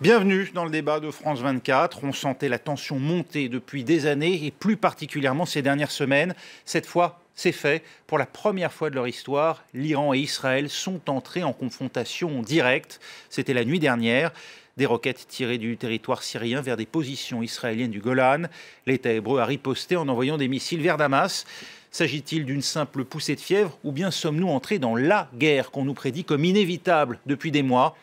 Bienvenue dans le débat de France 24. On sentait la tension monter depuis des années et plus particulièrement ces dernières semaines. Cette fois, c'est fait. Pour la première fois de leur histoire, l'Iran et Israël sont entrés en confrontation directe. C'était la nuit dernière. Des roquettes tirées du territoire syrien vers des positions israéliennes du Golan. L'État hébreu a riposté en envoyant des missiles vers Damas. S'agit-il d'une simple poussée de fièvre ou bien sommes-nous entrés dans la guerre qu'on nous prédit comme inévitable depuis des mois ?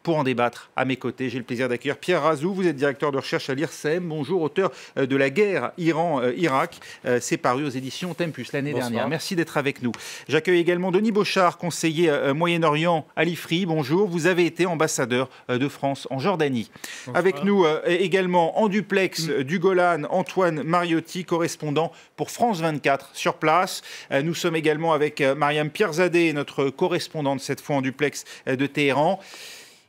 Pour en débattre, à mes côtés, j'ai le plaisir d'accueillir Pierre Razou. Vous êtes directeur de recherche à l'IRSEM. Bonjour, auteur de La guerre Iran-Irak. C'est paru aux éditions Tempus l'année dernière. Merci d'être avec nous. J'accueille également Denis Beauchard, conseiller Moyen-Orient à l'IFRI. Bonjour, vous avez été ambassadeur de France en Jordanie. Bonsoir. Avec nous également en duplex du Golan, Antoine Mariotti, correspondant pour France 24 sur place. Nous sommes également avec Mariam Pierzadeh, notre correspondante cette fois en duplex de Téhéran.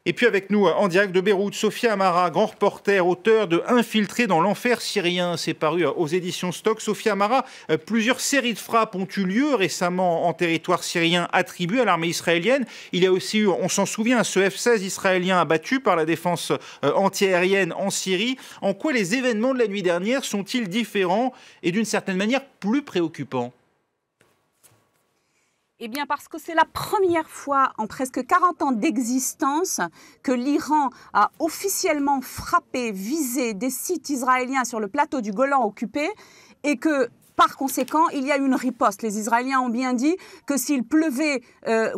Et puis avec nous en direct de Beyrouth, Sophia Amara, grand reporter, auteur de Infiltré dans l'enfer syrien. C'est paru aux éditions Stock. Sophia Amara, plusieurs séries de frappes ont eu lieu récemment en territoire syrien attribué à l'armée israélienne. Il y a aussi eu, on s'en souvient, ce F-16 israélien abattu par la défense antiaérienne en Syrie. En quoi les événements de la nuit dernière sont-ils différents et d'une certaine manière plus préoccupants ? Eh bien parce que c'est la première fois en presque 40 ans d'existence que l'Iran a officiellement frappé, visé des sites israéliens sur le plateau du Golan occupé et que par conséquent, il y a une riposte. Les Israéliens ont bien dit que s'il pleuvait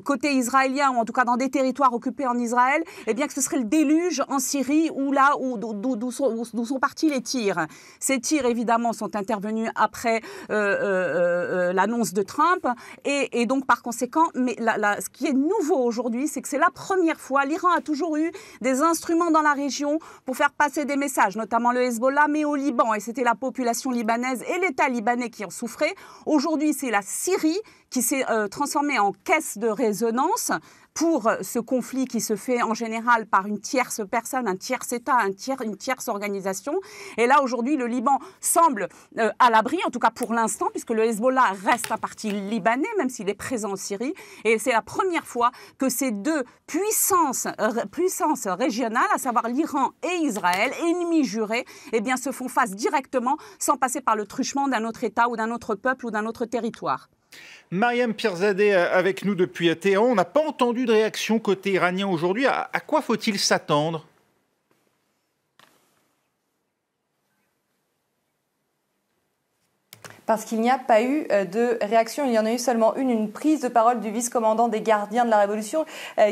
côté israélien, ou en tout cas dans des territoires occupés en Israël, eh bien que ce serait le déluge en Syrie, d'où sont partis les tirs. Ces tirs, évidemment, sont intervenus après l'annonce de Trump. Et donc, par conséquent, mais ce qui est nouveau aujourd'hui, c'est que c'est la première fois. L'Iran a toujours eu des instruments dans la région pour faire passer des messages, notamment le Hezbollah, mais au Liban. Et c'était la population libanaise et l'État libanais qui en souffraient. Aujourd'hui, c'est la Syrie qui s'est transformée en caisse de résonance pour ce conflit qui se fait en général par une tierce personne, un tiers État, une tierce organisation. Et là, aujourd'hui, le Liban semble à l'abri, en tout cas pour l'instant, puisque le Hezbollah reste un parti libanais, même s'il est présent en Syrie. Et c'est la première fois que ces deux puissances régionales, à savoir l'Iran et Israël, ennemis jurés, eh bien, se font face directement, sans passer par le truchement d'un autre État ou d'un autre peuple ou d'un autre territoire. Mariam Pierzadeh avec nous depuis Téhéran. On n'a pas entendu de réaction côté iranien aujourd'hui. À quoi faut-il s'attendre ? Parce qu'il n'y a pas eu de réaction. Il y en a eu seulement une prise de parole du vice-commandant des gardiens de la Révolution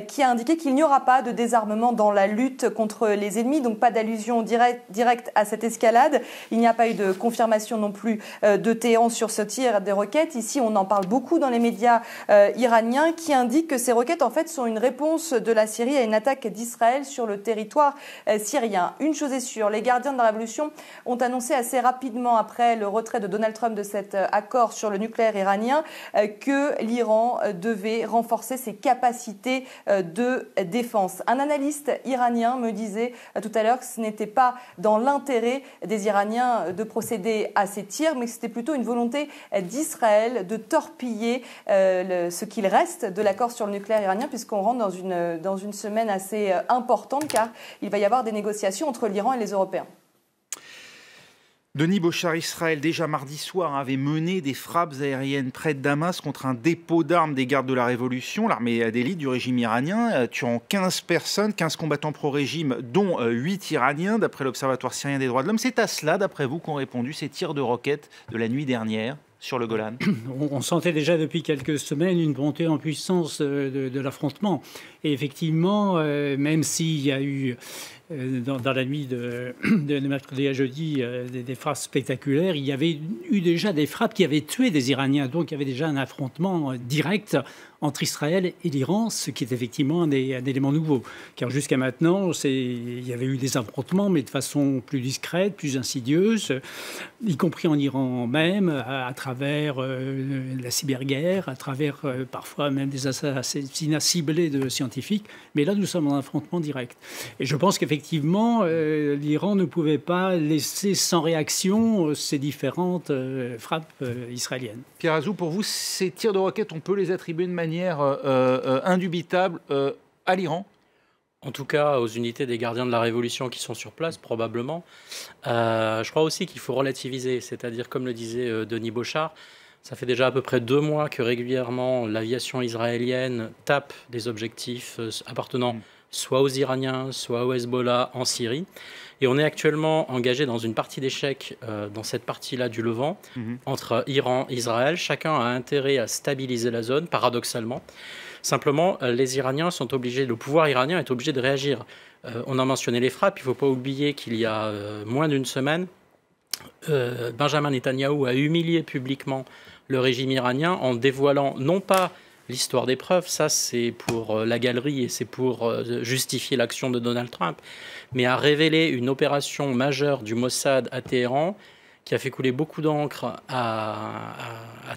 qui a indiqué qu'il n'y aura pas de désarmement dans la lutte contre les ennemis, donc pas d'allusion directe à cette escalade. Il n'y a pas eu de confirmation non plus de Téhéran sur ce tir des roquettes. Ici, on en parle beaucoup dans les médias iraniens qui indiquent que ces roquettes, en fait, sont une réponse de la Syrie à une attaque d'Israël sur le territoire syrien. Une chose est sûre, les gardiens de la Révolution ont annoncé assez rapidement après le retrait de Donald Trump de cet accord sur le nucléaire iranien que l'Iran devait renforcer ses capacités de défense. Un analyste iranien me disait tout à l'heure que ce n'était pas dans l'intérêt des Iraniens de procéder à ces tirs, mais que c'était plutôt une volonté d'Israël de torpiller ce qu'il reste de l'accord sur le nucléaire iranien, puisqu'on rentre dans une semaine assez importante, car il va y avoir des négociations entre l'Iran et les Européens. Denis Beauchard, Israël, déjà mardi soir, avait mené des frappes aériennes près de Damas contre un dépôt d'armes des gardes de la Révolution, l'armée d'élite du régime iranien, tuant 15 personnes, 15 combattants pro-régime, dont 8 Iraniens, d'après l'Observatoire syrien des droits de l'homme. C'est à cela, d'après vous, qu'ont répondu ces tirs de roquettes de la nuit dernière sur le Golan? On sentait déjà depuis quelques semaines une montée en puissance de l'affrontement. Et effectivement, même s'il y a eu dans la nuit de mercredi à jeudi des frappes spectaculaires, il y avait eu déjà des frappes qui avaient tué des Iraniens. Donc il y avait déjà un affrontement direct entre Israël et l'Iran, ce qui est effectivement un élément nouveau. Car jusqu'à maintenant, il y avait eu des affrontements, mais de façon plus discrète, plus insidieuse, y compris en Iran même, à travers la cyberguerre, à travers parfois même des assassinats ciblés de scientifiques. Mais là, nous sommes en affrontement direct. Et je pense qu'effectivement, l'Iran ne pouvait pas laisser sans réaction ces différentes frappes israéliennes. Pierre Razou, pour vous, ces tirs de roquettes, on peut les attribuer de manière indubitable à l'Iran? En tout cas, aux unités des gardiens de la Révolution qui sont sur place, probablement. Je crois aussi qu'il faut relativiser, c'est-à-dire, comme le disait Denis Bochart, ça fait déjà à peu près 2 mois que régulièrement l'aviation israélienne tape des objectifs appartenant soit aux Iraniens, soit au Hezbollah en Syrie. Et on est actuellement engagé dans une partie d'échecs dans cette partie-là du Levant, entre Iran et Israël. Chacun a intérêt à stabiliser la zone, paradoxalement. Simplement, les Iraniens sont obligés, le pouvoir iranien est obligé de réagir. On a mentionné les frappes, il ne faut pas oublier qu'il y a moins d'une semaine, Benjamin Netanyahou a humilié publiquement le régime iranien en dévoilant non pas l'histoire des preuves, ça c'est pour la galerie et c'est pour justifier l'action de Donald Trump, mais a révélé une opération majeure du Mossad à Téhéran qui a fait couler beaucoup d'encre à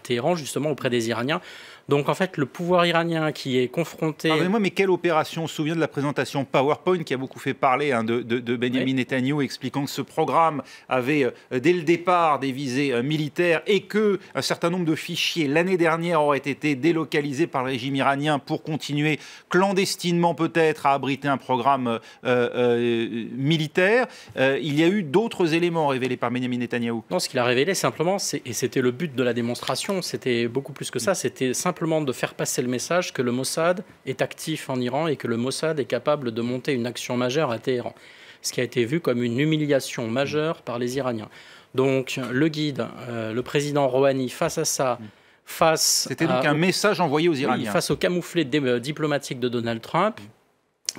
Téhéran, justement auprès des Iraniens. Donc en fait, le pouvoir iranien qui est confronté... Pardonnez-moi, mais quelle opération? On se souvient de la présentation PowerPoint qui a beaucoup fait parler de Benjamin Netanyahou, expliquant que ce programme avait dès le départ des visées militaires et qu'un certain nombre de fichiers l'année dernière auraient été délocalisés par le régime iranien pour continuer clandestinement peut-être à abriter un programme militaire. Il y a eu d'autres éléments révélés par Benjamin Netanyahou. Non, ce qu'il a révélé simplement, et c'était le but de la démonstration, c'était beaucoup plus que ça, c'était simplement de faire passer le message que le Mossad est actif en Iran et que le Mossad est capable de monter une action majeure à Téhéran. Ce qui a été vu comme une humiliation majeure par les Iraniens. Donc le guide, le président Rouhani, face à ça, c'était donc un message envoyé aux Iraniens. Oui, face au camouflet diplomatique de Donald Trump,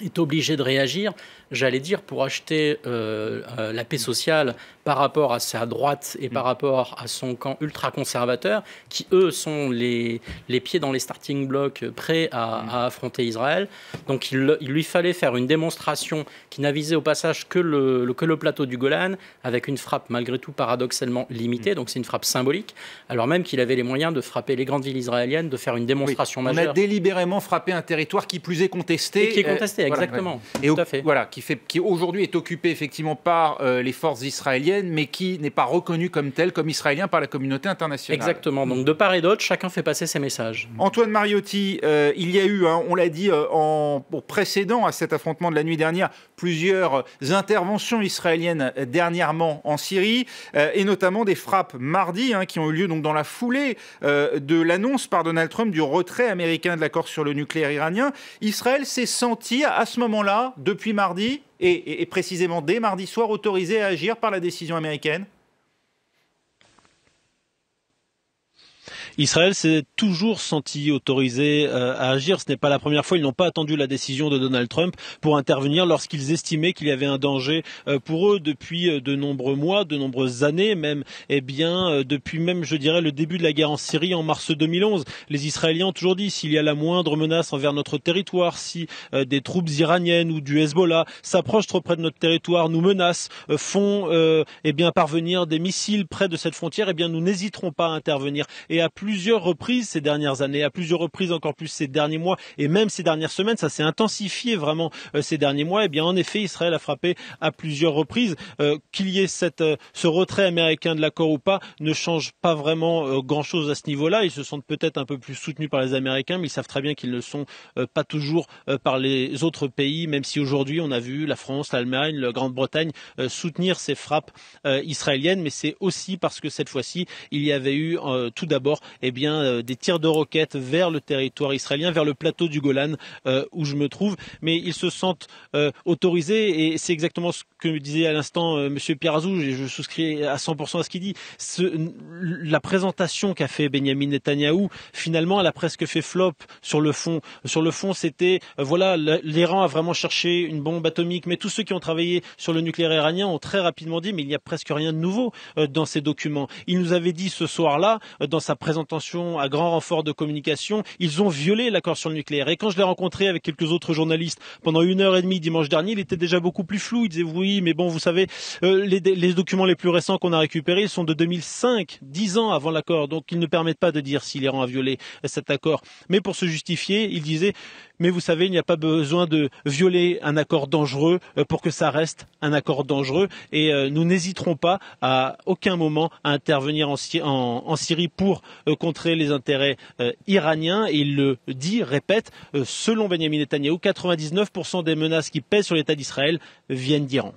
est obligé de réagir, j'allais dire, pour acheter la paix sociale par rapport à sa droite et par rapport à son camp ultra-conservateur, qui, eux, sont les pieds dans les starting blocks prêts à affronter Israël. Donc il lui fallait faire une démonstration qui n'a visé au passage que le plateau du Golan, avec une frappe malgré tout paradoxalement limitée, donc c'est une frappe symbolique, alors même qu'il avait les moyens de frapper les grandes villes israéliennes, de faire une démonstration majeure. On a délibérément frappé un territoire qui plus est contesté. Et qui est contesté, exactement. Et tout à fait. Voilà, qui aujourd'hui est occupé effectivement par les forces israéliennes, mais qui n'est pas reconnu comme tel, comme israélien par la communauté internationale. Exactement. Donc de part et d'autre, chacun fait passer ses messages. Antoine Mariotti, il y a eu, on l'a dit, précédent à cet affrontement de la nuit dernière, plusieurs interventions israéliennes dernièrement en Syrie, et notamment des frappes mardi qui ont eu lieu donc dans la foulée de l'annonce par Donald Trump du retrait américain de l'accord sur le nucléaire iranien. Israël s'est senti à ce moment-là, depuis mardi, et précisément dès mardi soir, autorisé à agir par la décision américaine? Israël s'est toujours senti autorisé à agir. Ce n'est pas la première fois. Ils n'ont pas attendu la décision de Donald Trump pour intervenir lorsqu'ils estimaient qu'il y avait un danger pour eux depuis de nombreux mois, de nombreuses années, même, depuis même, je dirais, le début de la guerre en Syrie en mars 2011. Les Israéliens ont toujours dit, s'il y a la moindre menace envers notre territoire, si des troupes iraniennes ou du Hezbollah s'approchent trop près de notre territoire, nous menacent, font parvenir des missiles près de cette frontière, nous n'hésiterons pas à intervenir. Et à plusieurs reprises ces dernières années, à plusieurs reprises encore plus ces derniers mois et même ces dernières semaines, ça s'est intensifié vraiment ces derniers mois. En effet, Israël a frappé à plusieurs reprises. Qu'il y ait ce retrait américain de l'accord ou pas ne change pas vraiment grand-chose à ce niveau-là. Ils se sentent peut-être un peu plus soutenus par les Américains, mais ils savent très bien qu'ils ne sont pas toujours par les autres pays, même si aujourd'hui on a vu la France, l'Allemagne, la Grande-Bretagne soutenir ces frappes israéliennes, mais c'est aussi parce que cette fois-ci, il y avait eu tout d'abord des tirs de roquettes vers le territoire israélien, vers le plateau du Golan où je me trouve. Mais ils se sentent autorisés et c'est exactement ce que me disait à l'instant Monsieur Pierre Azou, et je souscris à 100% à ce qu'il dit. La présentation qu'a fait Benjamin Netanyahou, finalement, elle a presque fait flop sur le fond. Sur le fond, c'était, l'Iran a vraiment cherché une bombe atomique, mais tous ceux qui ont travaillé sur le nucléaire iranien ont très rapidement dit, mais il n'y a presque rien de nouveau dans ces documents. Il nous avait dit ce soir-là, dans sa présentation à grand renfort de communication, ils ont violé l'accord sur le nucléaire. Et quand je l'ai rencontré avec quelques autres journalistes pendant 1h30 dimanche dernier, il était déjà beaucoup plus flou. Il disait oui, mais bon, vous savez, les documents les plus récents qu'on a récupérés sont de 2005, 10 ans avant l'accord. Donc ils ne permettent pas de dire si l'Iran a violé cet accord. Mais pour se justifier, il disait Mais vous savez, il n'y a pas besoin de violer un accord dangereux pour que ça reste un accord dangereux. Et nous n'hésiterons pas à aucun moment à intervenir en Syrie pour contrer les intérêts iraniens. Et il le dit, répète, selon Benyamin Netanyahou, 99% des menaces qui pèsent sur l'État d'Israël viennent d'Iran.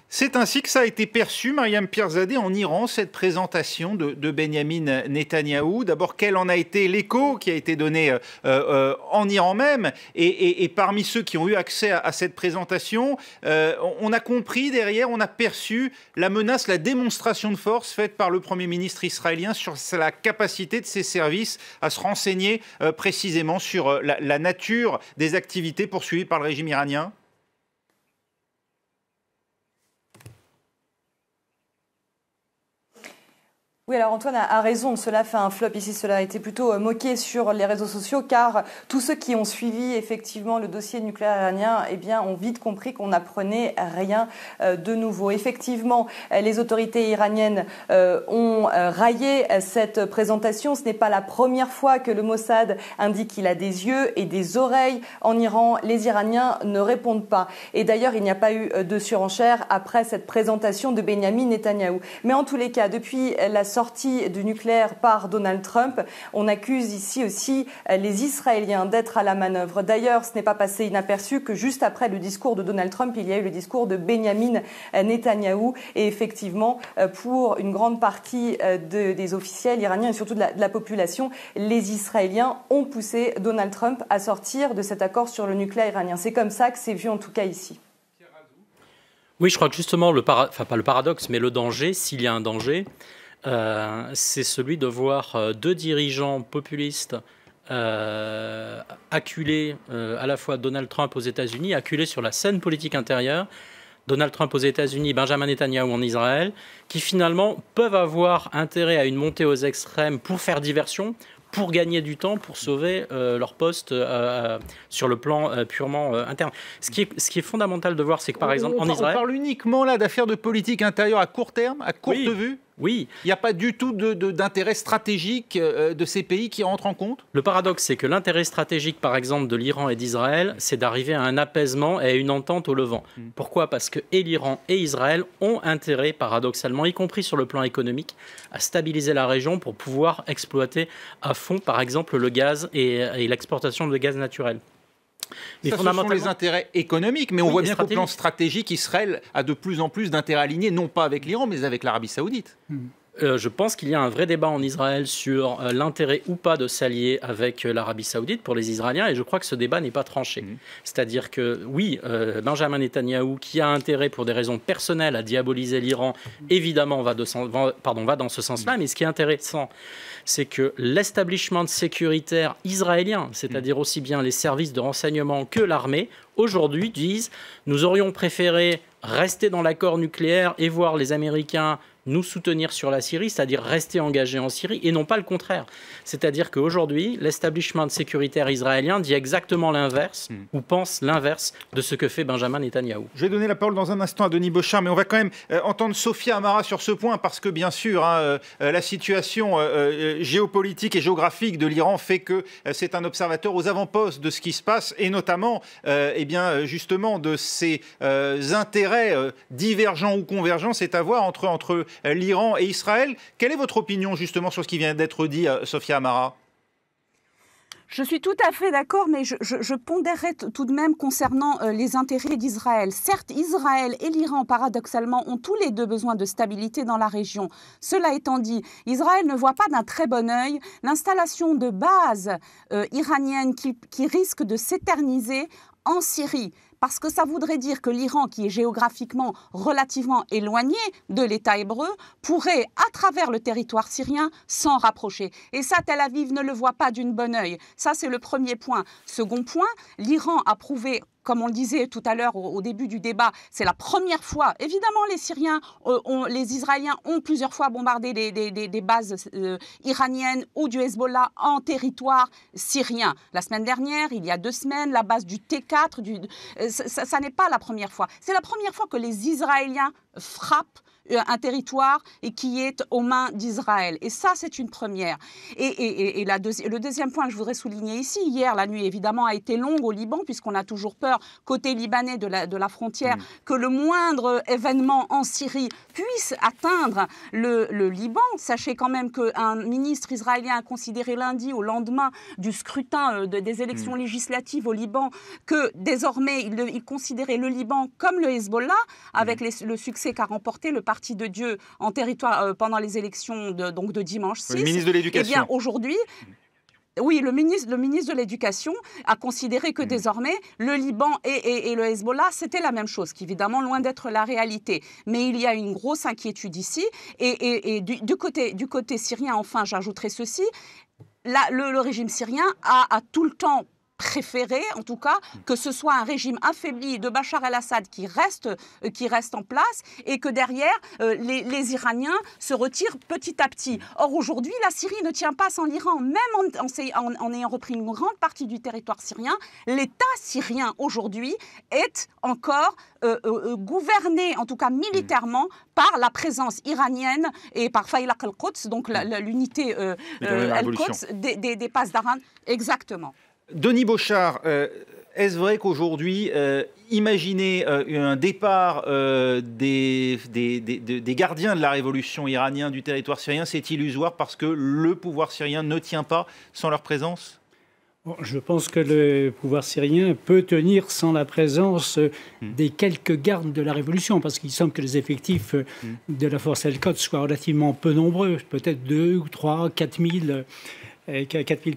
C'est ainsi que ça a été perçu, Mariam Pirzadeh, en Iran, cette présentation de Benyamin Netanyahou. D'abord, quel en a été l'écho qui a été donné en Iran même, et parmi ceux qui ont eu accès à cette présentation, on a compris derrière, on a perçu la menace, la démonstration de force faite par le Premier ministre israélien sur la capacité de ses services à se renseigner précisément sur la nature des activités poursuivies par le régime iranien. Oui, alors Antoine a raison, cela fait un flop ici, cela a été plutôt moqué sur les réseaux sociaux, car tous ceux qui ont suivi effectivement le dossier nucléaire iranien, eh bien, ont vite compris qu'on n'apprenait rien de nouveau. Effectivement, les autorités iraniennes ont raillé cette présentation. Ce n'est pas la première fois que le Mossad indique qu'il a des yeux et des oreilles en Iran. Les Iraniens ne répondent pas. Et d'ailleurs, il n'y a pas eu de surenchère après cette présentation de Benyamin Netanyahou. Mais en tous les cas, depuis la sortie du nucléaire par Donald Trump, on accuse ici aussi les Israéliens d'être à la manœuvre. D'ailleurs, ce n'est pas passé inaperçu que juste après le discours de Donald Trump, il y a eu le discours de Benyamin Netanyahou. Et effectivement, pour une grande partie des officiels iraniens et surtout de la population, les Israéliens ont poussé Donald Trump à sortir de cet accord sur le nucléaire iranien. C'est comme ça que c'est vu en tout cas ici. Oui, je crois que justement, pas le paradoxe, mais le danger, s'il y a un danger, c'est celui de voir deux dirigeants populistes acculés, à la fois Donald Trump aux États-Unis, acculés sur la scène politique intérieure, Donald Trump aux États-Unis, Benjamin Netanyahou en Israël, qui finalement peuvent avoir intérêt à une montée aux extrêmes pour faire diversion, pour gagner du temps, pour sauver leur poste sur le plan purement interne. Ce qui est fondamental de voir, c'est que par exemple en Israël... On parle uniquement là d'affaires de politique intérieure à court terme, à courte vue. Oui. Il n'y a pas du tout d'intérêt stratégique de ces pays qui rentrent en compte? Le paradoxe, c'est que l'intérêt stratégique, par exemple, de l'Iran et d'Israël, c'est d'arriver à un apaisement et à une entente au Levant. Pourquoi? Parce que et l'Iran et Israël ont intérêt, paradoxalement, y compris sur le plan économique, à stabiliser la région pour pouvoir exploiter à fond, par exemple, le gaz et l'exportation de gaz naturel. Mais ça, ce sont les intérêts économiques, mais on voit bien qu'au plan stratégique, Israël a de plus en plus d'intérêts alignés, non pas avec l'Iran, mais avec l'Arabie Saoudite. Je pense qu'il y a un vrai débat en Israël sur l'intérêt ou pas de s'allier avec l'Arabie Saoudite pour les Israéliens, et je crois que ce débat n'est pas tranché. C'est-à-dire que, oui, Benjamin Netanyahou, qui a intérêt pour des raisons personnelles à diaboliser l'Iran, évidemment va dans ce sens-là, mais ce qui est intéressant, c'est que l'establishment sécuritaire israélien, c'est-à-dire aussi bien les services de renseignement que l'armée, aujourd'hui disent « nous aurions préféré rester dans l'accord nucléaire et voir les Américains nous soutenir sur la Syrie, c'est-à-dire rester engagés en Syrie, et non pas le contraire. C'est-à-dire qu'aujourd'hui, l'establishment sécuritaire israélien dit exactement l'inverse, ou pense l'inverse de ce que fait Benjamin Netanyahou. Je vais donner la parole dans un instant à Denis Bochart, mais on va quand même entendre Sophia Amara sur ce point, parce que bien sûr, la situation géopolitique et géographique de l'Iran fait que c'est un observateur aux avant-postes de ce qui se passe, et notamment, justement, de ces intérêts divergents ou convergents, c'est à voir entre l'Iran et Israël. Quelle est votre opinion justement sur ce qui vient d'être dit, Sophia Amara? Je suis tout à fait d'accord, mais je pondérerais tout de même concernant les intérêts d'Israël. Certes, Israël et l'Iran, paradoxalement, ont tous les deux besoin de stabilité dans la région. Cela étant dit, Israël ne voit pas d'un très bon œil l'installation de bases iraniennes qui risquent de s'éterniser en Syrie. Parce que ça voudrait dire que l'Iran, qui est géographiquement relativement éloigné de l'État hébreu, pourrait, à travers le territoire syrien, s'en rapprocher. Et ça, Tel Aviv ne le voit pas d'une bonne œil. Ça, c'est le premier point. Second point, l'Iran a prouvé, comme on le disait tout à l'heure au début du débat, c'est la première fois, évidemment les Israéliens ont plusieurs fois bombardé des bases iraniennes ou du Hezbollah en territoire syrien. La semaine dernière, il y a 2 semaines, la base du T4, ça n'est pas la première fois. C'est la première fois que les Israéliens frappent un territoire et qui est aux mains d'Israël. Et ça, c'est une première. Et le deuxième point que je voudrais souligner ici, hier, la nuit évidemment a été longue au Liban, puisqu'on a toujours peur, côté libanais de la frontière, que le moindre événement en Syrie puisse atteindre le Liban. Sachez quand même qu'un ministre israélien a considéré lundi, au lendemain du scrutin des élections législatives au Liban, que désormais il considérait le Liban comme le Hezbollah, avec le succès qu'a remporté le Parti de Dieu en territoire pendant les élections de dimanche 6. Le ministre de l'Éducation. Eh bien, aujourd'hui... Oui, le ministre de l'Éducation a considéré que désormais, le Liban et le Hezbollah, c'était la même chose, qui évidemment loin d'être la réalité. Mais il y a une grosse inquiétude ici. Et du côté syrien, enfin, j'ajouterai ceci, le régime syrien a tout le temps préféré, en tout cas, que ce soit un régime affaibli de Bachar el-Assad qui reste en place et que derrière, les Iraniens se retirent petit à petit. Or, aujourd'hui, la Syrie ne tient pas sans l'Iran. Même en ayant repris une grande partie du territoire syrien, l'État syrien, aujourd'hui, est encore gouverné, en tout cas militairement, par la présence iranienne et par Faylaq al-Quds, donc l'unité al-Quds des passes d'Aran. Exactement. Denis Bochart, est-ce vrai qu'aujourd'hui, imaginer un départ des gardiens de la révolution iranienne du territoire syrien, c'est illusoire parce que le pouvoir syrien ne tient pas sans leur présence ? Bon, je pense que le pouvoir syrien peut tenir sans la présence des quelques gardes de la révolution, parce qu'il semble que les effectifs de la force Al-Quds soient relativement peu nombreux, peut-être 2 ou 3, 4 000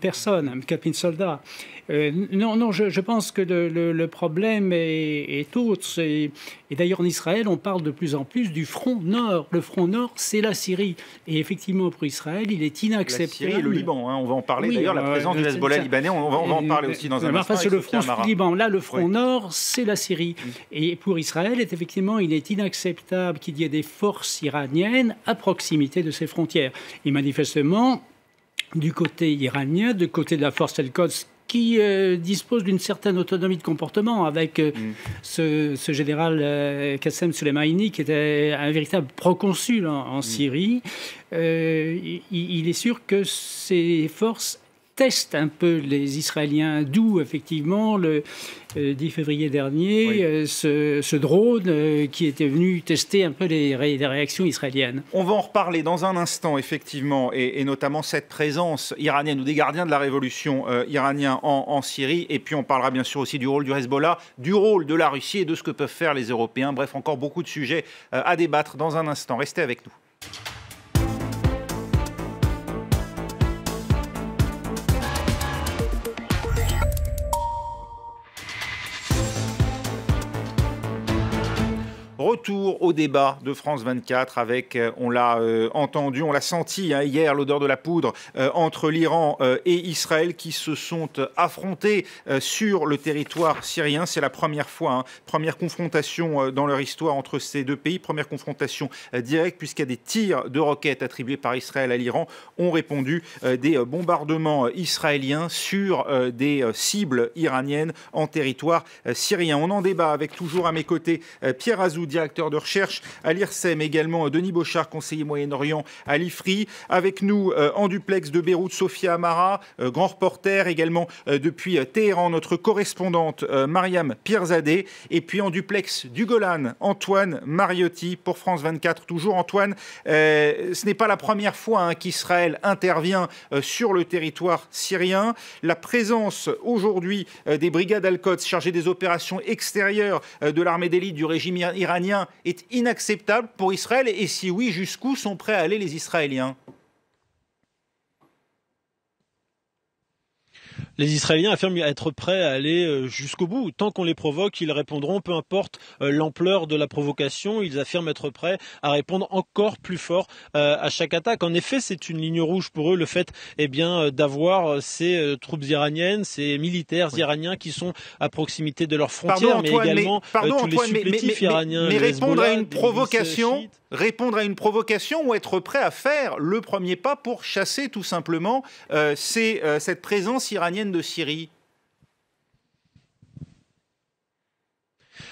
personnes, 4 000 soldats. Non, je pense que le problème est autre. Et d'ailleurs, en Israël, on parle de plus en plus du front nord. Le front nord, c'est la Syrie. Et effectivement, pour Israël, il est inacceptable. La Syrie et le Liban, hein, on va en parler. Oui, d'ailleurs, la présence du Hezbollah libanais, on va en parler aussi dans un instant. Enfin, c'est le front du Liban. Là, le front nord, c'est la Syrie. Et pour Israël, effectivement, il est inacceptable qu'il y ait des forces iraniennes à proximité de ses frontières. Et manifestement, du côté iranien, du côté de la force Al-Quds, qui dispose d'une certaine autonomie de comportement avec ce général Qassem Soleimani, qui était un véritable proconsul en Syrie. Il est sûr que ces forces testent un peu les Israéliens, d'où effectivement le 10 février dernier ce drone qui était venu tester un peu les réactions israéliennes. On va en reparler dans un instant, effectivement, et notamment cette présence iranienne ou des gardiens de la révolution iraniens en Syrie. Et puis on parlera bien sûr aussi du rôle du Hezbollah, du rôle de la Russie et de ce que peuvent faire les Européens. Bref, encore beaucoup de sujets à débattre dans un instant. Restez avec nous. Retour au débat de France 24 avec, on l'a entendu, on l'a senti hier, l'odeur de la poudre entre l'Iran et Israël qui se sont affrontés sur le territoire syrien. C'est la première fois, première confrontation dans leur histoire entre ces deux pays, première confrontation directe puisqu'il y a des tirs de roquettes attribués par Israël à l'Iran ont répondu des bombardements israéliens sur des cibles iraniennes en territoire syrien. On en débat avec toujours à mes côtés Pierre Azou, directeur de recherche à l'IRSEM, également Denis Bochart, conseiller Moyen-Orient à l'IFRI. Avec nous en duplex de Beyrouth, Sophia Amara, grand reporter, également depuis Téhéran, notre correspondante Mariam Pierzadeh. Et puis en duplex du Golan, Antoine Mariotti pour France 24. Toujours Antoine, ce n'est pas la première fois qu'Israël intervient sur le territoire syrien. La présence aujourd'hui des brigades Al-Quds chargées des opérations extérieures de l'armée d'élite du régime iranien est inacceptable pour Israël et si oui, jusqu'où sont prêts à aller les Israéliens ? Les Israéliens affirment être prêts à aller jusqu'au bout. Tant qu'on les provoque, ils répondront, peu importe l'ampleur de la provocation. Ils affirment être prêts à répondre encore plus fort à chaque attaque. En effet, c'est une ligne rouge pour eux, le fait d'avoir ces troupes iraniennes, ces militaires iraniens qui sont à proximité de leurs frontières, mais également tous les supplétifs iraniens. Mais répondre à une provocation ou être prêt à faire le premier pas pour chasser tout simplement cette présence iranienne de Syrie.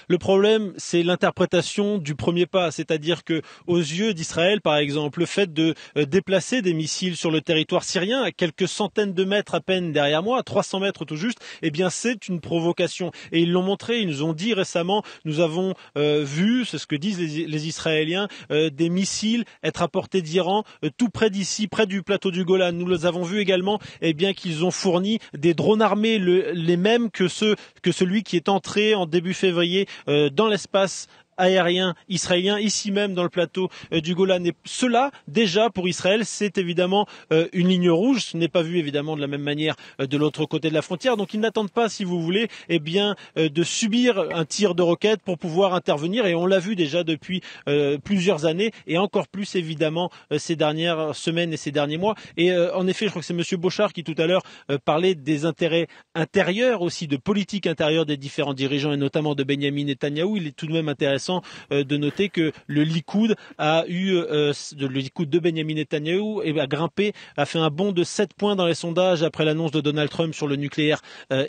Le problème, c'est l'interprétation du premier pas, c'est-à-dire que aux yeux d'Israël, par exemple, le fait de déplacer des missiles sur le territoire syrien à quelques centaines de mètres à peine derrière moi, à 300 mètres tout juste, eh bien c'est une provocation. Et ils l'ont montré, ils nous ont dit récemment, nous avons vu, c'est ce que disent les Israéliens, des missiles être à portée d'Iran tout près d'ici, près du plateau du Golan. Nous les avons vus également, eh bien qu'ils ont fourni des drones armés, les mêmes que celui qui est entré en début février dans l'espace aérien israélien, ici même dans le plateau du Golan. Et cela, déjà, pour Israël, c'est évidemment une ligne rouge. Ce n'est pas vu, évidemment, de la même manière de l'autre côté de la frontière. Donc, ils n'attendent pas, si vous voulez, eh bien, de subir un tir de roquette pour pouvoir intervenir. Et on l'a vu déjà depuis plusieurs années, et encore plus, évidemment, ces dernières semaines et ces derniers mois. Et en effet, je crois que c'est Monsieur Bochard qui, tout à l'heure, parlait des intérêts intérieurs, aussi de politique intérieure des différents dirigeants, et notamment de Benyamin Netanyahou. Il est tout de même intéressant de noter que le Likoud le Likoud de Benyamin Netanyahou a grimpé, a fait un bond de 7 points dans les sondages après l'annonce de Donald Trump sur le nucléaire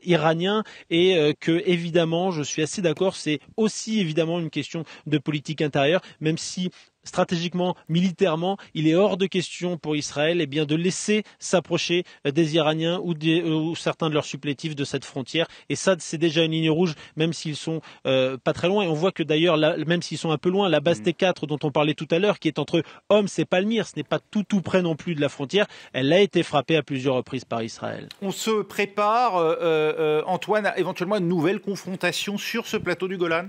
iranien, et que évidemment, je suis assez d'accord, c'est aussi évidemment une question de politique intérieure, même si stratégiquement, militairement, il est hors de question pour Israël de laisser s'approcher des Iraniens ou certains de leurs supplétifs de cette frontière. Et ça, c'est déjà une ligne rouge, même s'ils sont pas très loin. Et on voit que d'ailleurs, même s'ils sont un peu loin, la base T4 dont on parlait tout à l'heure, qui est entre Homs et Palmyre, ce n'est pas tout près non plus de la frontière, elle a été frappée à plusieurs reprises par Israël. On se prépare, Antoine, à éventuellement une nouvelle confrontation sur ce plateau du Golan ?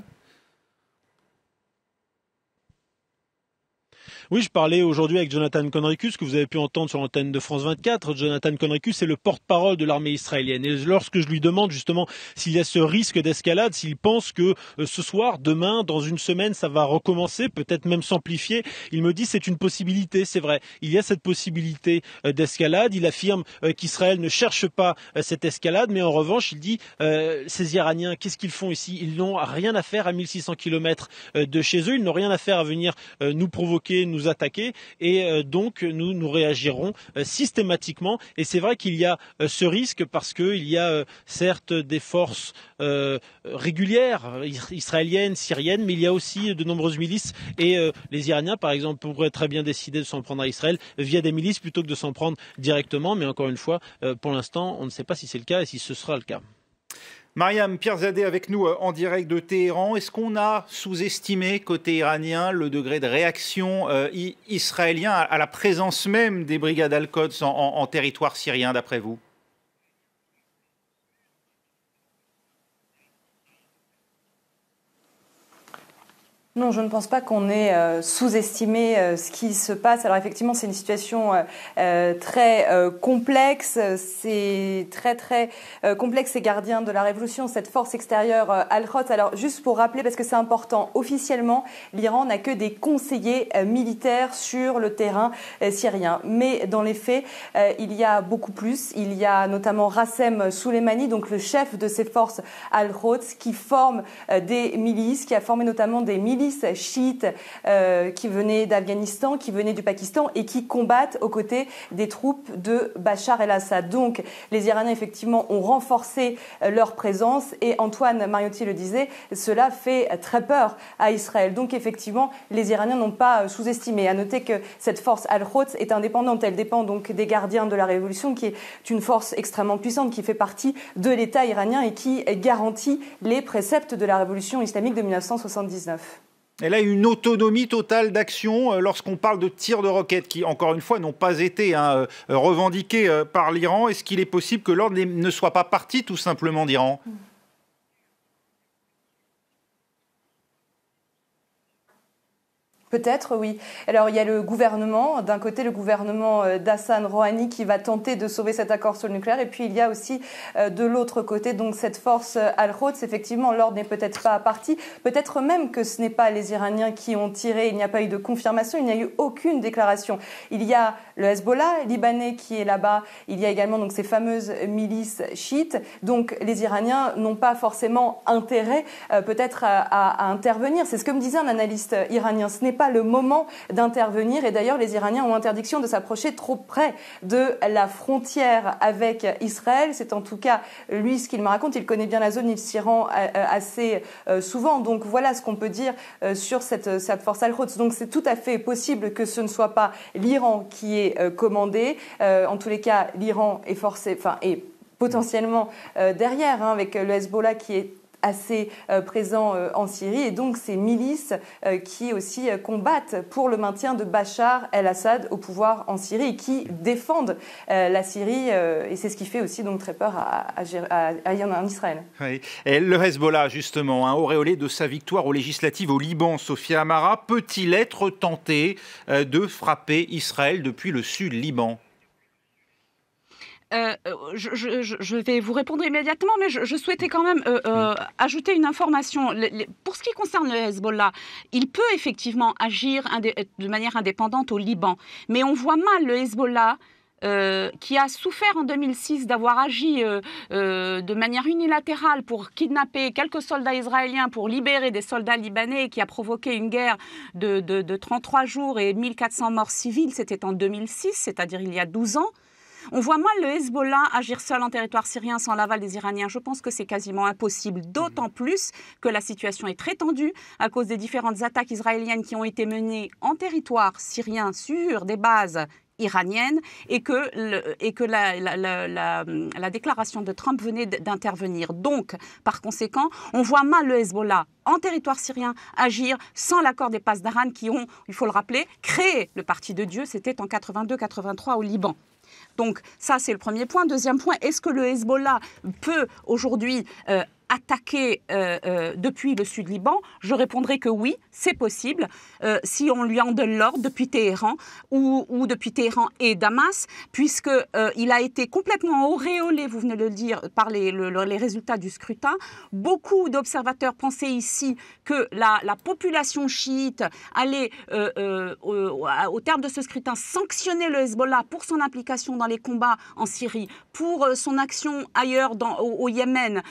Oui, je parlais aujourd'hui avec Jonathan Conricus, que vous avez pu entendre sur l'antenne de France 24. Jonathan Conricus est le porte-parole de l'armée israélienne. Et lorsque je lui demande justement s'il y a ce risque d'escalade, s'il pense que ce soir, demain, dans une semaine, ça va recommencer, peut-être même s'amplifier, il me dit c'est une possibilité, c'est vrai. Il y a cette possibilité d'escalade. Il affirme qu'Israël ne cherche pas cette escalade, mais en revanche, il dit ces Iraniens, qu'est-ce qu'ils font ici? Ils n'ont rien à faire à 1600 km de chez eux. Ils n'ont rien à faire à venir nous provoquer, nous attaquer, et donc nous réagirons systématiquement. Et c'est vrai qu'il y a ce risque parce qu'il y a certes des forces régulières israéliennes, syriennes, mais il y a aussi de nombreuses milices, et les Iraniens par exemple pourraient très bien décider de s'en prendre à Israël via des milices plutôt que de s'en prendre directement, mais encore une fois, pour l'instant on ne sait pas si c'est le cas et si ce sera le cas. Mariam Pierzadeh avec nous en direct de Téhéran. Est-ce qu'on a sous-estimé côté iranien le degré de réaction israélien à la présence même des brigades Al-Quds en territoire syrien, d'après vous ? Non, je ne pense pas qu'on ait sous-estimé ce qui se passe. Alors effectivement, c'est une situation très complexe. C'est très complexe, ces gardiens de la révolution, cette force extérieure Al-Quds. Alors juste pour rappeler, parce que c'est important, officiellement, l'Iran n'a que des conseillers militaires sur le terrain syrien. Mais dans les faits, il y a beaucoup plus. Il y a notamment Rassem Soleimani, donc le chef de ces forces Al-Quds, qui forme des milices, qui a formé notamment des milices chiites qui venaient d'Afghanistan, qui venaient du Pakistan et qui combattent aux côtés des troupes de Bachar el-Assad. Donc les Iraniens effectivement ont renforcé leur présence, et Antoine Mariotti le disait, cela fait très peur à Israël. Donc effectivement les Iraniens n'ont pas sous-estimé. À noter que cette force Al-Quds est indépendante, elle dépend donc des gardiens de la révolution, qui est une force extrêmement puissante, qui fait partie de l'État iranien et qui garantit les préceptes de la révolution islamique de 1979. Elle a une autonomie totale d'action lorsqu'on parle de tirs de roquettes qui, encore une fois, n'ont pas été revendiqués par l'Iran. Est-ce qu'il est possible que l'ordre ne soit pas parti tout simplement d'Iran ? Peut-être, oui. Alors, il y a le gouvernement, d'un côté le gouvernement d'Hassan Rouhani qui va tenter de sauver cet accord sur le nucléaire, et puis il y a aussi de l'autre côté donc cette force Al-Quds. Effectivement, l'ordre n'est peut-être pas parti, peut-être même que ce n'est pas les Iraniens qui ont tiré, il n'y a pas eu de confirmation, il n'y a eu aucune déclaration. Il y a le Hezbollah libanais qui est là-bas, il y a également donc ces fameuses milices chiites, donc les Iraniens n'ont pas forcément intérêt peut-être à intervenir. C'est ce que me disait un analyste iranien, ce n'est pas le moment d'intervenir. Et d'ailleurs, les Iraniens ont interdiction de s'approcher trop près de la frontière avec Israël. C'est en tout cas, lui, ce qu'il me raconte. Il connaît bien la zone, il s'y rend assez souvent. Donc voilà ce qu'on peut dire sur cette force Al-Quds. Donc c'est tout à fait possible que ce ne soit pas l'Iran qui est commandé. En tous les cas, l'Iran est potentiellement derrière, avec le Hezbollah qui est assez présent en Syrie, et donc ces milices qui aussi combattent pour le maintien de Bachar el-Assad au pouvoir en Syrie et qui défendent la Syrie, et c'est ce qui fait aussi donc très peur en Israël. Oui. Et le Hezbollah, justement, auréolé de sa victoire aux législatives au Liban, Sophia Amara, peut-il être tenté de frapper Israël depuis le sud Liban ? Je vais vous répondre immédiatement, mais je souhaitais quand même ajouter une information. Pour ce qui concerne le Hezbollah, il peut effectivement agir de manière indépendante au Liban, mais on voit mal le Hezbollah qui a souffert en 2006 d'avoir agi de manière unilatérale pour kidnapper quelques soldats israéliens pour libérer des soldats libanais, et qui a provoqué une guerre de 33 jours et 1400 morts civils. C'était en 2006, c'est-à-dire il y a 12 ans. On voit mal le Hezbollah agir seul en territoire syrien sans l'aval des Iraniens. Je pense que c'est quasiment impossible, d'autant plus que la situation est très tendue à cause des différentes attaques israéliennes qui ont été menées en territoire syrien sur des bases iranienne, et que la déclaration de Trump venait d'intervenir. Donc, par conséquent, on voit mal le Hezbollah en territoire syrien agir sans l'accord des Pasdaran qui ont, il faut le rappeler, créé le Parti de Dieu. C'était en 82-83 au Liban. Donc ça, c'est le premier point. Deuxième point, est-ce que le Hezbollah peut aujourd'hui attaquer depuis le sud Liban? Je répondrai que oui, c'est possible, si on lui en donne l'ordre depuis Téhéran ou depuis Téhéran et Damas, puisqu'il a été complètement auréolé, vous venez de le dire, par les résultats du scrutin. Beaucoup d'observateurs pensaient ici que la population chiite allait, au terme de ce scrutin, sanctionner le Hezbollah pour son implication dans les combats en Syrie, pour son action ailleurs au Yémen,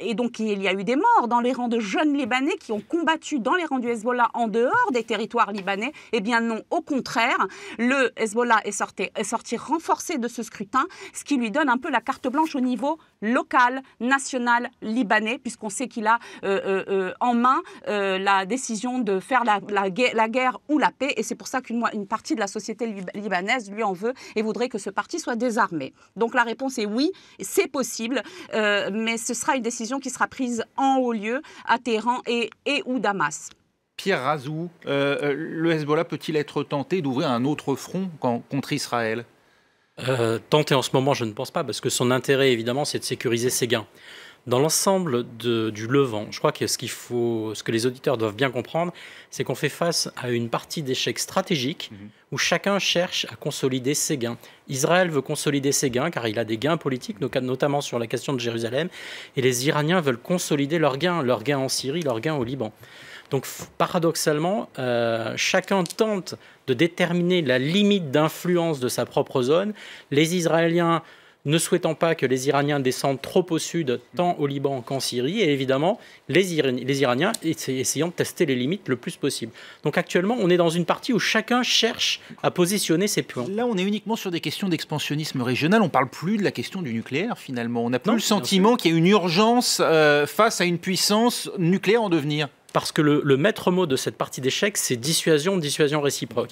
et donc il y a eu des morts dans les rangs de jeunes Libanais qui ont combattu dans les rangs du Hezbollah en dehors des territoires libanais. Eh bien non, au contraire, le Hezbollah est sorti renforcé de ce scrutin, ce qui lui donne un peu la carte blanche au niveau local, national libanais, puisqu'on sait qu'il a en main la décision de faire la guerre ou la paix, et c'est pour ça qu'une partie de la société libanaise lui en veut et voudrait que ce parti soit désarmé. Donc la réponse est oui, c'est possible, mais ce sera une décision qui sera prise en haut lieu à Téhéran et ou Damas. Pierre Razou, le Hezbollah peut-il être tenté d'ouvrir un autre front contre Israël ? Tenté en ce moment, je ne pense pas, parce que son intérêt, évidemment, c'est de sécuriser ses gains. Dans l'ensemble du Levant, je crois que ce que les auditeurs doivent bien comprendre, c'est qu'on fait face à une partie d'échec stratégique où chacun cherche à consolider ses gains. Israël veut consolider ses gains car il a des gains politiques, notamment sur la question de Jérusalem, et les Iraniens veulent consolider leurs gains en Syrie, leurs gains au Liban. Donc paradoxalement, chacun tente de déterminer la limite d'influence de sa propre zone. Les Israéliens ne souhaitant pas que les Iraniens descendent trop au sud, tant au Liban qu'en Syrie, et évidemment les Iraniens essayant de tester les limites le plus possible. Donc actuellement, on est dans une partie où chacun cherche à positionner ses plans. Là, on est uniquement sur des questions d'expansionnisme régional, on ne parle plus de la question du nucléaire finalement. On n'a plus le sentiment qu'il y a une urgence face à une puissance nucléaire en devenir. Parce que le maître mot de cette partie d'échec, c'est dissuasion réciproque.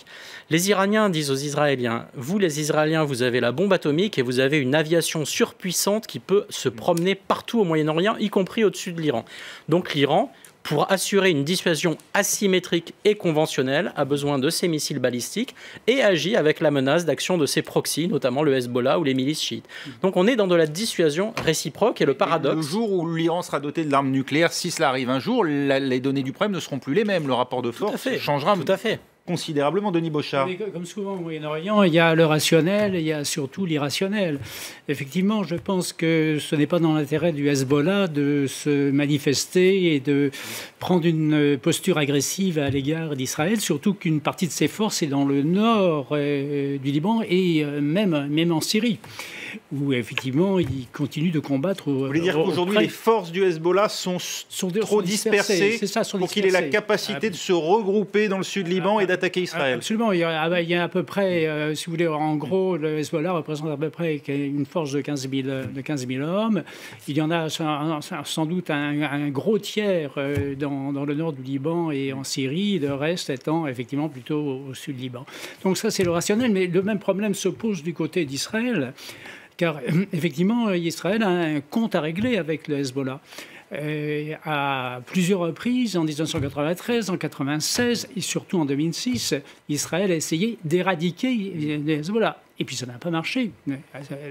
Les Iraniens disent aux Israéliens, vous les Israéliens, vous avez la bombe atomique et vous avez une aviation surpuissante qui peut se promener partout au Moyen-Orient, y compris au-dessus de l'Iran. Donc l'Iran, pour assurer une dissuasion asymétrique et conventionnelle, a besoin de ses missiles balistiques et agit avec la menace d'action de ses proxys, notamment le Hezbollah ou les milices chiites. Donc on est dans de la dissuasion réciproque, et le paradoxe... Le jour où l'Iran sera doté de l'arme nucléaire, si cela arrive un jour, les données du problème ne seront plus les mêmes. Le rapport de force changera considérablement. Denis Bochart. Mais comme souvent au Moyen-Orient, il y a le rationnel et il y a surtout l'irrationnel. Effectivement, je pense que ce n'est pas dans l'intérêt du Hezbollah de se manifester et de prendre une posture agressive à l'égard d'Israël, surtout qu'une partie de ses forces est dans le nord du Liban et même en Syrie. où effectivement ils continuent de combattre. Vous voulez dire qu'aujourd'hui les forces du Hezbollah sont trop dispersées pour qu'il ait la capacité de se regrouper dans le sud Liban et d'attaquer Israël? Absolument. Il y a à peu près, si vous voulez, en gros, le Hezbollah représente à peu près une force de 15 000 hommes. Il y en a sans doute un gros tiers dans le nord du Liban et en Syrie, le reste étant effectivement plutôt au sud Liban. Donc ça, c'est le rationnel, mais le même problème se pose du côté d'Israël, car effectivement, Israël a un compte à régler avec le Hezbollah. À plusieurs reprises, en 1993, en 1996 et surtout en 2006, Israël a essayé d'éradiquer le Hezbollah. Et puis ça n'a pas marché.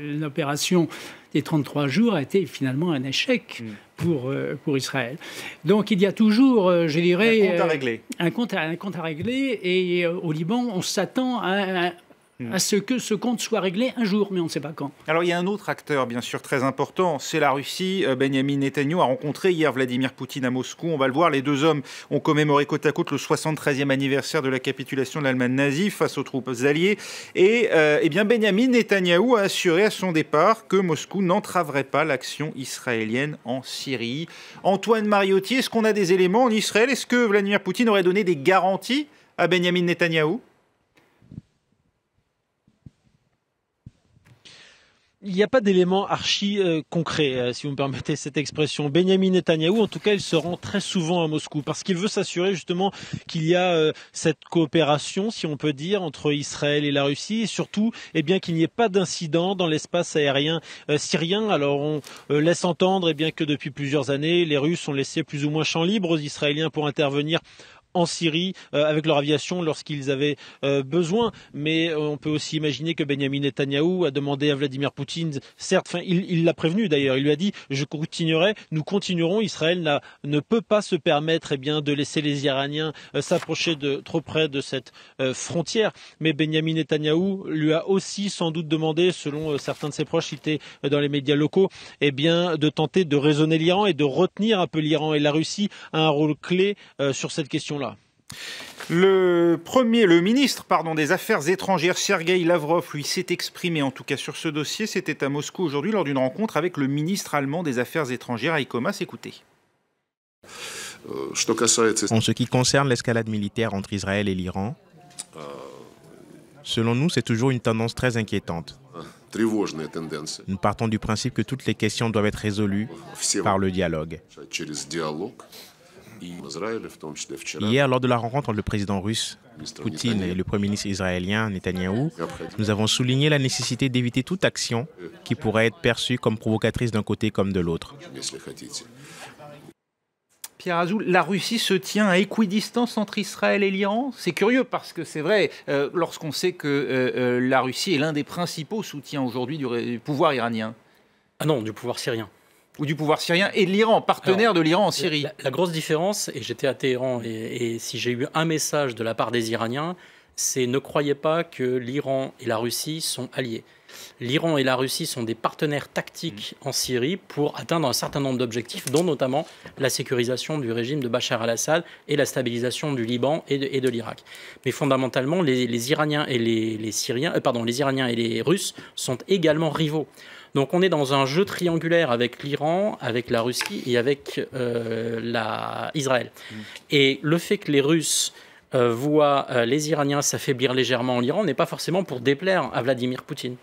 L'opération des 33 jours a été finalement un échec pour Israël. Donc il y a toujours, je dirais, un compte à régler. Et au Liban, on s'attend à ce que ce compte soit réglé un jour, mais on ne sait pas quand. Alors il y a un autre acteur, bien sûr, très important, c'est la Russie. Benyamin Netanyahou a rencontré hier Vladimir Poutine à Moscou. On va le voir, les deux hommes ont commémoré côte à côte le 73e anniversaire de la capitulation de l'Allemagne nazie face aux troupes alliées. Et eh bien Benyamin Netanyahou a assuré à son départ que Moscou n'entraverait pas l'action israélienne en Syrie. Antoine Mariotti, est-ce qu'on a des éléments en Israël? Est-ce que Vladimir Poutine aurait donné des garanties à Benyamin Netanyahou? Il n'y a pas d'éléments archi concrets, si vous me permettez cette expression. Benyamin Netanyahou, en tout cas, il se rend très souvent à Moscou parce qu'il veut s'assurer justement qu'il y a cette coopération, si on peut dire, entre Israël et la Russie, et surtout, eh bien, qu'il n'y ait pas d'incident dans l'espace aérien syrien. Alors, on laisse entendre, eh bien, que depuis plusieurs années, les Russes ont laissé plus ou moins champ libre aux Israéliens pour intervenir en Syrie avec leur aviation lorsqu'ils avaient besoin. Mais on peut aussi imaginer que Benyamin Netanyahou a demandé à Vladimir Poutine, certes, il l'a prévenu d'ailleurs, il lui a dit « je continuerai, nous continuerons, Israël ne peut pas se permettre eh bien, de laisser les Iraniens s'approcher de trop près de cette frontière ». Mais Benyamin Netanyahou lui a aussi sans doute demandé, selon certains de ses proches cités dans les médias locaux, eh bien, de tenter de raisonner l'Iran et de retenir un peu l'Iran. Et la Russie a un rôle clé sur cette question-là. Le ministre des Affaires étrangères, Sergueï Lavrov, lui s'est exprimé en tout cas sur ce dossier. C'était à Moscou aujourd'hui lors d'une rencontre avec le ministre allemand des Affaires étrangères, Heiko Maas. Écoutez. En ce qui concerne l'escalade militaire entre Israël et l'Iran, selon nous, c'est toujours une tendance très inquiétante. Nous partons du principe que toutes les questions doivent être résolues par le dialogue. Hier, lors de la rencontre entre le président russe Poutine et le premier ministre israélien Netanyahou, nous avons souligné la nécessité d'éviter toute action qui pourrait être perçue comme provocatrice d'un côté comme de l'autre. Pierre Azou, la Russie se tient à équidistance entre Israël et l'Iran? C'est curieux parce que c'est vrai, lorsqu'on sait que la Russie est l'un des principaux soutiens aujourd'hui du pouvoir iranien. Ah non, du pouvoir syrien. Ou du pouvoir syrien et de l'Iran, partenaire de l'Iran en Syrie. La grosse différence, et j'étais à Téhéran, et si j'ai eu un message de la part des Iraniens, c'est ne croyez pas que l'Iran et la Russie sont alliés. L'Iran et la Russie sont des partenaires tactiques en Syrie pour atteindre un certain nombre d'objectifs, dont notamment la sécurisation du régime de Bachar al-Assad et la stabilisation du Liban et de l'Irak. Mais fondamentalement, les Iraniens et les Iraniens et les Russes sont également rivaux. Donc on est dans un jeu triangulaire avec l'Iran, avec la Russie et avec Israël. Et le fait que les Russes voient les Iraniens s'affaiblir légèrement en Iran n'est pas forcément pour déplaire à Vladimir Poutine.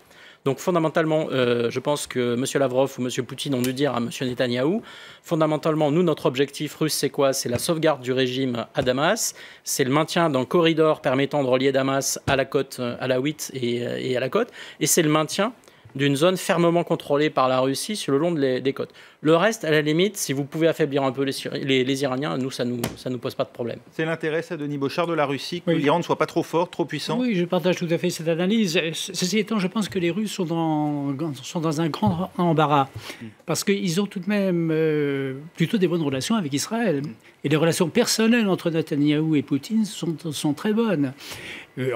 Donc fondamentalement, je pense que M. Lavrov ou M. Poutine ont dû dire à M. Netanyahou, fondamentalement, nous, notre objectif russe, c'est quoi? C'est la sauvegarde du régime à Damas, c'est le maintien d'un corridor permettant de relier Damas à la côte alawite et à la côte, et c'est le maintien d'une zone fermement contrôlée par la Russie sur le long des côtes. Le reste, à la limite, si vous pouvez affaiblir un peu les Iraniens, nous, ça nous pose pas de problème. C'est l'intérêt, ça, Denis Bochart, de la Russie, que l'Iran ne soit pas trop fort, trop puissant? Oui, je partage tout à fait cette analyse. Ceci étant, je pense que les Russes sont dans un grand embarras, parce qu'ils ont tout de même plutôt des bonnes relations avec Israël. Et les relations personnelles entre Netanyahou et Poutine sont très bonnes.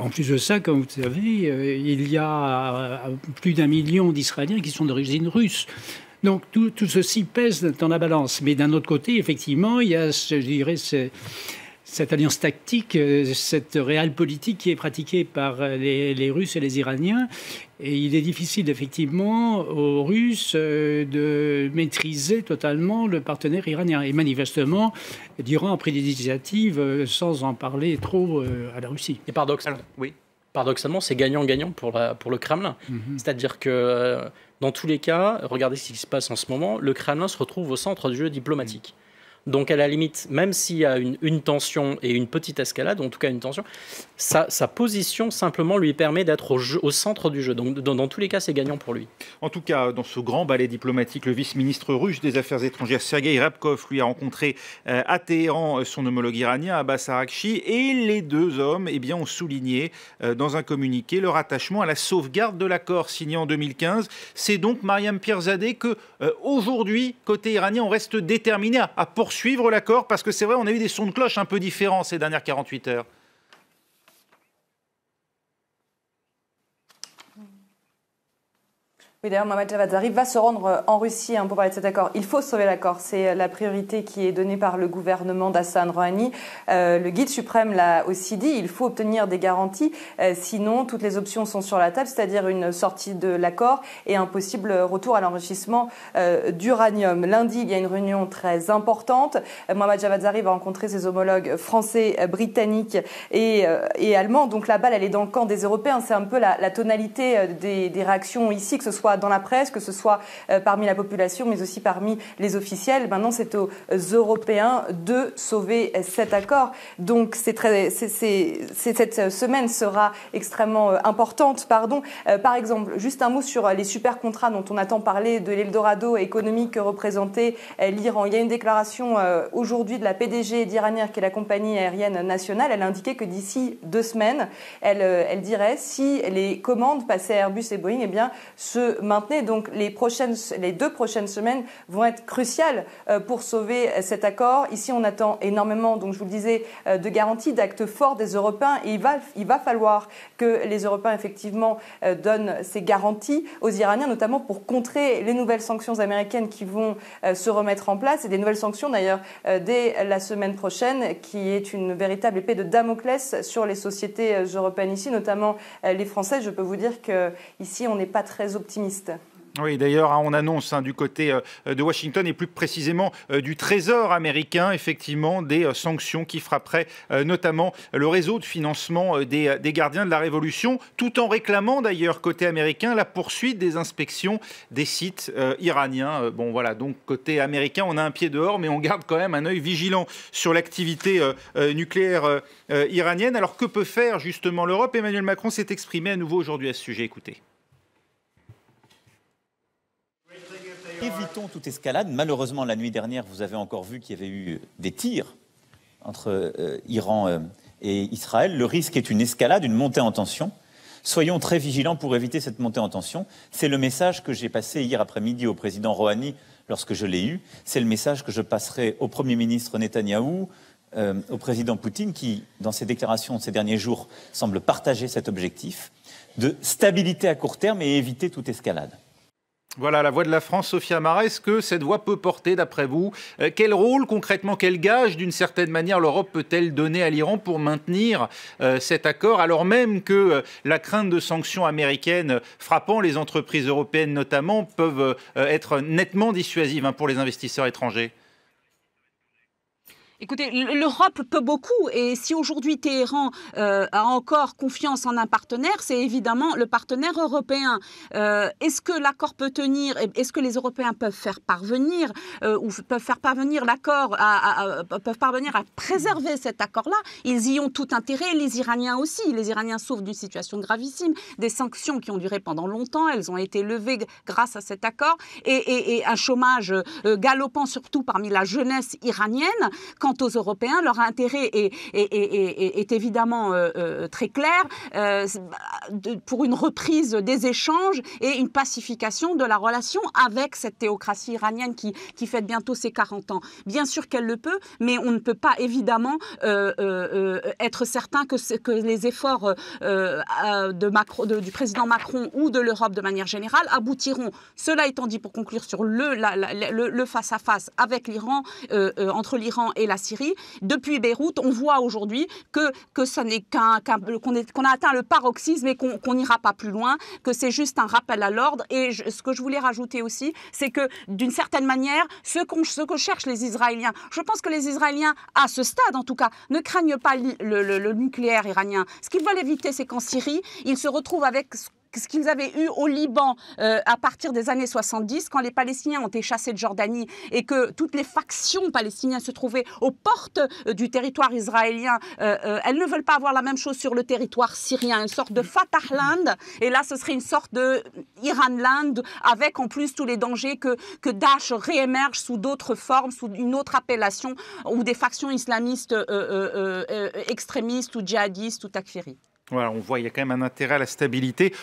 En plus de ça, comme vous savez, il y a plus d'1 million d'Israéliens qui sont d'origine russe. Donc tout ceci pèse dans la balance. Mais d'un autre côté, effectivement, il y a, je dirais, cette alliance tactique, cette réelle politique qui est pratiquée par les Russes et les Iraniens. Et il est difficile, effectivement, aux Russes de maîtriser totalement le partenaire iranien. Et manifestement, l'Iran a pris des initiatives sans en parler trop à la Russie. Et paradoxalement, c'est gagnant-gagnant pour le Kremlin. C'est-à-dire que, dans tous les cas, regardez ce qui se passe en ce moment, le Kremlin se retrouve au centre du jeu diplomatique. Donc, à la limite, même s'il y a une tension et une petite escalade, ou en tout cas une tension, sa position simplement lui permet d'être au centre du jeu. Donc, dans tous les cas, c'est gagnant pour lui. En tout cas, dans ce grand ballet diplomatique, le vice-ministre russe des Affaires étrangères, Sergueï Rabkov, lui a rencontré à Téhéran son homologue iranien, Abbas Araghchi, et les deux hommes ont souligné dans un communiqué leur attachement à la sauvegarde de l'accord signé en 2015. C'est donc, Mariam Pirzadeh, que aujourd'hui, côté iranien, on reste déterminé à poursuivre l'accord, parce que c'est vrai, on a eu des sons de cloche un peu différents ces dernières 48 heures. Oui, d'ailleurs, Mohammad Javad Zarif va se rendre en Russie pour parler de cet accord. Il faut sauver l'accord. C'est la priorité qui est donnée par le gouvernement d'Hassan Rouhani. Le guide suprême l'a aussi dit. Il faut obtenir des garanties. Sinon, toutes les options sont sur la table, c'est-à-dire une sortie de l'accord et un possible retour à l'enrichissement d'uranium. Lundi, il y a une réunion très importante. Mohammad Javad Zarif va rencontrer ses homologues français, britanniques et allemands. Donc la balle, elle est dans le camp des Européens. C'est un peu la tonalité des réactions ici, que ce soit dans la presse, que ce soit parmi la population, mais aussi parmi les officiels. Maintenant, c'est aux Européens de sauver cet accord. Donc, cette semaine sera extrêmement importante. Par exemple, juste un mot sur les super contrats dont on attend parler, de l'Eldorado économique que représentait l'Iran. Il y a une déclaration aujourd'hui de la PDG d'Iranier, qui est la compagnie aérienne nationale. Elle a indiqué que d'ici 2 semaines, elle dirait si les commandes passées à Airbus et Boeing, se maintenaient. Donc les 2 prochaines semaines vont être cruciales pour sauver cet accord. Ici, on attend énormément, donc je vous le disais, de garanties, d'actes forts des Européens. Et il va falloir que les Européens, effectivement, donnent ces garanties aux Iraniens, notamment pour contrer les nouvelles sanctions américaines qui vont se remettre en place. Et des nouvelles sanctions, d'ailleurs, dès la semaine prochaine, qui est une véritable épée de Damoclès sur les sociétés européennes ici, notamment les Françaises. Je peux vous dire qu'ici, on n'est pas très optimiste. Oui, d'ailleurs, on annonce du côté de Washington et plus précisément du Trésor américain, effectivement, des sanctions qui frapperaient notamment le réseau de financement des gardiens de la Révolution, tout en réclamant d'ailleurs, côté américain, la poursuite des inspections des sites iraniens. Bon, voilà, donc côté américain, on a un pied dehors, mais on garde quand même un œil vigilant sur l'activité nucléaire iranienne. Alors, que peut faire justement l'Europe? Emmanuel Macron s'est exprimé à nouveau aujourd'hui à ce sujet. Écoutez. Évitons toute escalade. Malheureusement, la nuit dernière, vous avez encore vu qu'il y avait eu des tirs entre Iran et Israël. Le risque est une escalade, une montée en tension. Soyons très vigilants pour éviter cette montée en tension. C'est le message que j'ai passé hier après-midi au président Rouhani lorsque je l'ai eu. C'est le message que je passerai au Premier ministre Netanyahou, au président Poutine, qui, dans ses déclarations de ces derniers jours, semble partager cet objectif de stabilité à court terme et éviter toute escalade. Voilà la voix de la France, Sophia Amarra. Est-ce que cette voix peut porter, d'après vous, quel rôle concrètement, quel gage d'une certaine manière l'Europe peut-elle donner à l'Iran pour maintenir cet accord, alors même que la crainte de sanctions américaines frappant les entreprises européennes notamment peuvent être nettement dissuasives pour les investisseurs étrangers? Écoutez, l'Europe peut beaucoup, et si aujourd'hui Téhéran a encore confiance en un partenaire, c'est évidemment le partenaire européen. Est-ce que l'accord peut tenir? Est-ce que les Européens peuvent faire parvenir l'accord, peuvent parvenir à préserver cet accord-là? Ils y ont tout intérêt, les Iraniens aussi. Les Iraniens souffrent d'une situation gravissime, des sanctions qui ont duré pendant longtemps, elles ont été levées grâce à cet accord, et un chômage galopant surtout parmi la jeunesse iranienne. Quant aux Européens, leur intérêt est évidemment très clair pour une reprise des échanges et une pacification de la relation avec cette théocratie iranienne qui fête bientôt ses 40 ans. Bien sûr qu'elle le peut, mais on ne peut pas évidemment être certain que les efforts du président Macron ou de l'Europe de manière générale aboutiront. Cela étant dit, pour conclure sur le face-à-face avec l'Iran, entre l'Iran et la la Syrie. Depuis Beyrouth, on voit aujourd'hui que ce n'est qu'on a atteint le paroxysme et qu'on n'ira pas plus loin, que c'est juste un rappel à l'ordre. Et ce que je voulais rajouter aussi, c'est que d'une certaine manière, ce que cherchent les Israéliens, je pense que les Israéliens, à ce stade en tout cas, ne craignent pas le nucléaire iranien. Ce qu'ils veulent éviter, c'est qu'en Syrie, ils se retrouvent avec ce qu'ils avaient eu au Liban à partir des années 70, quand les Palestiniens ont été chassés de Jordanie et que toutes les factions palestiniennes se trouvaient aux portes du territoire israélien. Elles ne veulent pas avoir la même chose sur le territoire syrien, une sorte de Fatahland. Et là, ce serait une sorte de Iranland, avec en plus tous les dangers que Daesh réémerge sous d'autres formes, sous une autre appellation, ou des factions islamistes extrémistes ou djihadistes ou takfiris. Voilà, on voit, il y a quand même un intérêt à la stabilité.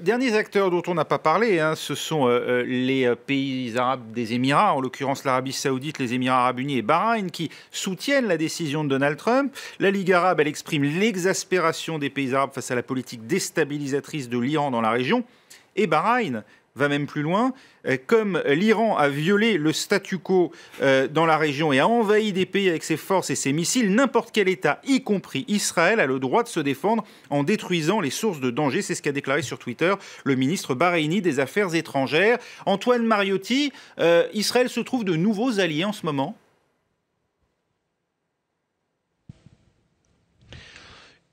Derniers acteurs dont on n'a pas parlé, ce sont les pays arabes des Émirats, en l'occurrence l'Arabie Saoudite, les Émirats Arabes Unis et Bahreïn, qui soutiennent la décision de Donald Trump. La Ligue arabe, elle exprime l'exaspération des pays arabes face à la politique déstabilisatrice de l'Iran dans la région. Et Bahreïn va même plus loin. Comme l'Iran a violé le statu quo dans la région et a envahi des pays avec ses forces et ses missiles, n'importe quel État, y compris Israël, a le droit de se défendre en détruisant les sources de danger. C'est ce qu'a déclaré sur Twitter le ministre bahreïni des Affaires étrangères. Antoine Mariotti, Israël se trouve de nouveaux alliés en ce moment?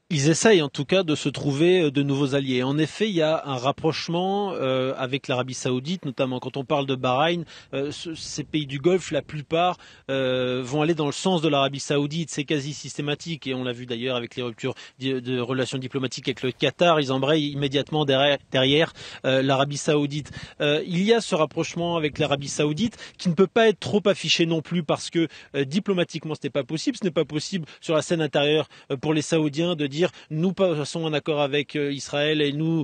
Ils essayent en tout cas de se trouver de nouveaux alliés. En effet, il y a un rapprochement avec l'Arabie Saoudite, notamment quand on parle de Bahreïn. Ces pays du Golfe, la plupart vont aller dans le sens de l'Arabie Saoudite. C'est quasi systématique et on l'a vu d'ailleurs avec les ruptures de relations diplomatiques avec le Qatar. Ils embrayent immédiatement derrière l'Arabie Saoudite. Il y a ce rapprochement avec l'Arabie Saoudite qui ne peut pas être trop affiché non plus parce que diplomatiquement ce n'est pas possible. Ce n'est pas possible sur la scène intérieure pour les Saoudiens de dire nous passons un accord avec Israël et nous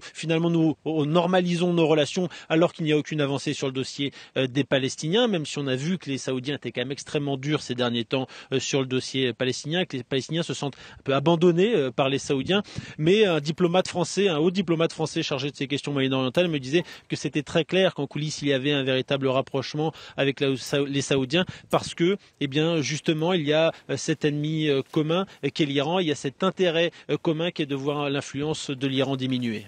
normalisons nos relations alors qu'il n'y a aucune avancée sur le dossier des Palestiniens, même si on a vu que les Saoudiens étaient quand même extrêmement durs ces derniers temps sur le dossier palestinien, que les Palestiniens se sentent un peu abandonnés par les Saoudiens. Mais un haut diplomate français chargé de ces questions moyen-orientales me disait que c'était très clair qu'en coulisses il y avait un véritable rapprochement avec les Saoudiens parce que, eh bien, justement, il y a cet ennemi commun qu'est l'Iran, il y a cet intérêt commun qui est de voir l'influence de l'Iran diminuer.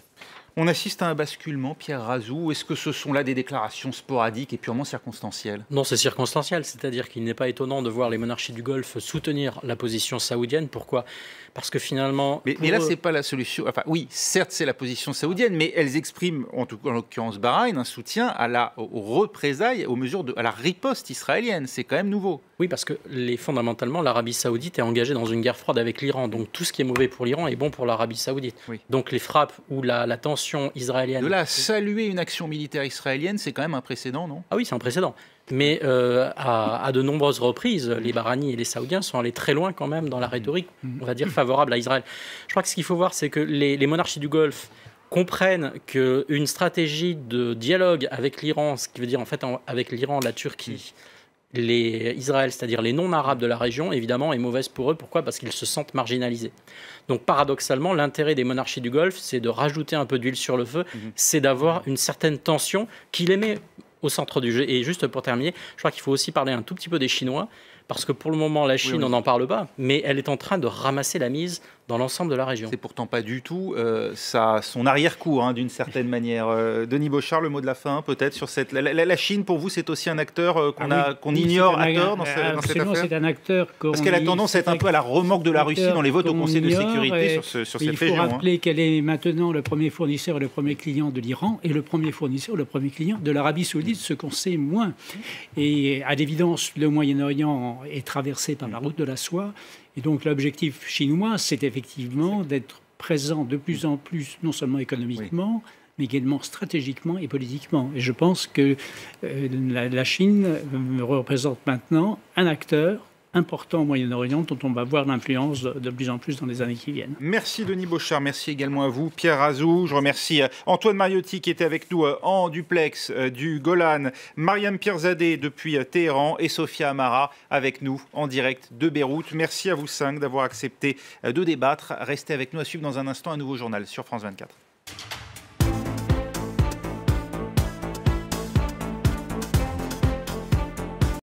On assiste à un basculement, Pierre Razou, ou est-ce que ce sont là des déclarations sporadiques et purement circonstancielles? Non, c'est circonstanciel, c'est-à-dire qu'il n'est pas étonnant de voir les monarchies du Golfe soutenir la position saoudienne. Pourquoi? Parce que finalement... Mais là, c'est pas la solution. Enfin, oui, certes, c'est la position saoudienne, mais elles expriment, en l'occurrence Bahreïn, un soutien aux représailles, à la riposte israélienne. C'est quand même nouveau. Oui, parce que fondamentalement, l'Arabie Saoudite est engagée dans une guerre froide avec l'Iran. Donc tout ce qui est mauvais pour l'Iran est bon pour l'Arabie Saoudite. Oui. Donc les frappes ou la tension israélienne... De là à saluer une action militaire israélienne, c'est quand même un précédent, non? Ah oui, c'est un précédent. Mais à de nombreuses reprises, les Bahreïnis et les Saoudiens sont allés très loin quand même dans la rhétorique, on va dire, favorable à Israël. Je crois que ce qu'il faut voir, c'est que les monarchies du Golfe comprennent qu'une stratégie de dialogue avec l'Iran, ce qui veut dire en fait avec l'Iran, la Turquie, Israël, c'est-à-dire les non-arabes de la région, évidemment, est mauvaise pour eux. Pourquoi? Parce qu'ils se sentent marginalisés. Donc paradoxalement, l'intérêt des monarchies du Golfe, c'est de rajouter un peu d'huile sur le feu, c'est d'avoir une certaine tension qui les met au centre du jeu. Et juste pour terminer, je crois qu'il faut aussi parler un tout petit peu des Chinois, parce que pour le moment, la Chine, on n'en parle pas, mais elle est en train de ramasser la mise dans l'ensemble de la région. C'est pourtant pas du tout son arrière-cours, d'une certaine manière. Denis Bochart, le mot de la fin, peut-être, sur cette... La Chine, pour vous, c'est aussi un acteur qu'on ignore à tort dans cette affaire? C'est un acteur parce qu'elle a tendance à être un peu à la remorque de la Russie dans les votes au Conseil de sécurité sur cette région. Il faut rappeler qu'elle est maintenant le premier fournisseur et le premier client de l'Iran et le premier fournisseur, le premier client de l'Arabie Saoudite, ce qu'on sait moins. Et à l'évidence, le Moyen-Orient est traversé par la route de la soie. Et donc l'objectif chinois, c'est effectivement d'être présent de plus en plus, non seulement économiquement, mais également stratégiquement et politiquement. Et je pense que la Chine représente maintenant un acteur important au Moyen-Orient dont on va voir l'influence de plus en plus dans les années qui viennent. Merci Denis Bochart, merci également à vous Pierre Razou. Je remercie Antoine Mariotti qui était avec nous en duplex du Golan, Mariam Pierzadeh depuis Téhéran et Sophia Amara avec nous en direct de Beyrouth. Merci à vous 5 d'avoir accepté de débattre. Restez avec nous à suivre dans un instant un nouveau journal sur France 24.